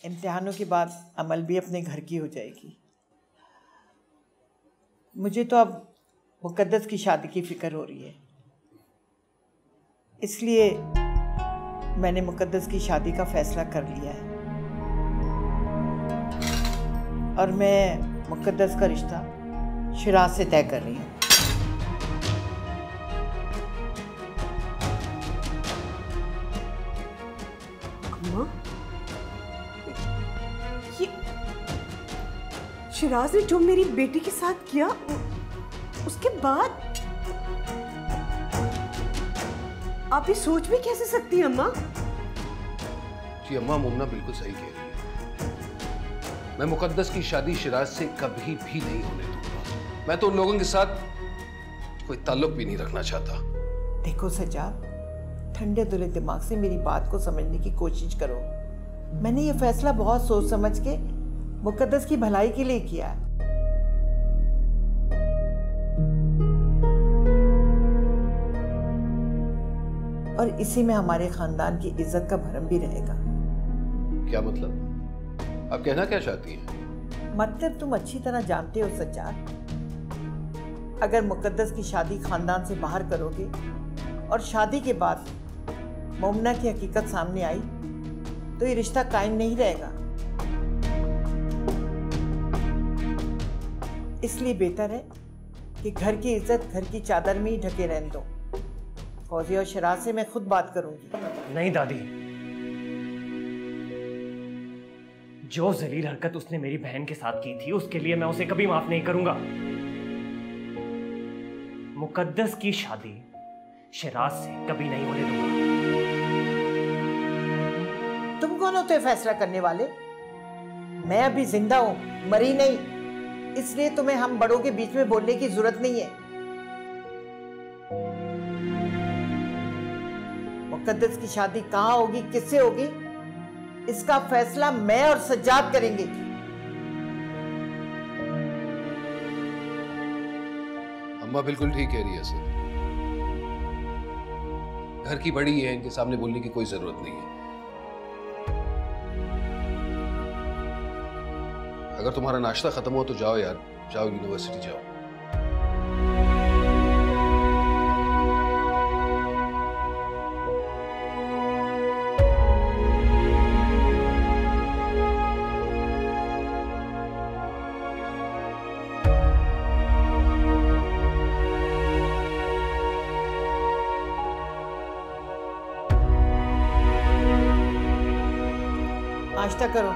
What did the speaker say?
इम्तिहानों के बाद अमल भी अपने घर की हो जाएगी। मुझे तो अब मुक़द्दस की शादी की फ़िक्र हो रही है, इसलिए मैंने मुक़द्दस की शादी का फ़ैसला कर लिया है और मैं मुक़द्दस का रिश्ता शिराज से तय कर रही हूँ। अम्मा, ये शिराज ने जो मेरी बेटी के साथ किया, उसके बाद आप ये सोच भी कैसे सकती हैं अम्मा? जी अम्मा, मुमना बिल्कुल सही कह रही है। मैं मुक़द्दस की शादी शिराज से कभी भी नहीं होने दूंगा। मैं तो उन लोगों के साथ कोई ताल्लुक भी नहीं रखना चाहता। देखो सज्जाद, ठंडे दिले दिमाग से मेरी बात को समझने की कोशिश करो। मैंने ये फैसला बहुत सोच समझ के मुक़द्दस की भलाई के लिए किया है। और इसी में हमारे खानदान की इज्जत का भरम भी रहेगा। क्या मतलब? आप कहना क्या चाहती हैं? मतलब तुम अच्छी तरह जानते हो सज्जाद, अगर मुक़द्दस की शादी खानदान से बाहर करोगे और शादी के बाद मोमना की हकीकत सामने आई तो ये रिश्ता कायम नहीं रहेगा। इसलिए बेहतर है कि घर की इज्जत घर की चादर में ही ढके रहने दो। फौजी और शिराज से मैं खुद बात करूंगी। नहीं दादी, जो जलील हरकत उसने मेरी बहन के साथ की थी उसके लिए मैं उसे कभी माफ नहीं करूंगा। मुक़द्दस की शादी शिराज से कभी नहीं होने दूंगा। तुम कौन होते फैसला करने वाले? मैं अभी जिंदा हूं, मरी नहीं, इसलिए तुम्हें हम बड़ों के बीच में बोलने की जरूरत नहीं है। मुक़द्दस की शादी कहाँ होगी, किससे होगी, इसका फैसला मैं और सज्जाद करेंगे। अम्मा बिल्कुल ठीक कह रही है सर। घर की बड़ी है, इनके सामने बोलने की कोई जरूरत नहीं है। अगर तुम्हारा नाश्ता खत्म हो तो जाओ यार, जाओ यूनिवर्सिटी जाओ। नाश्ता करो।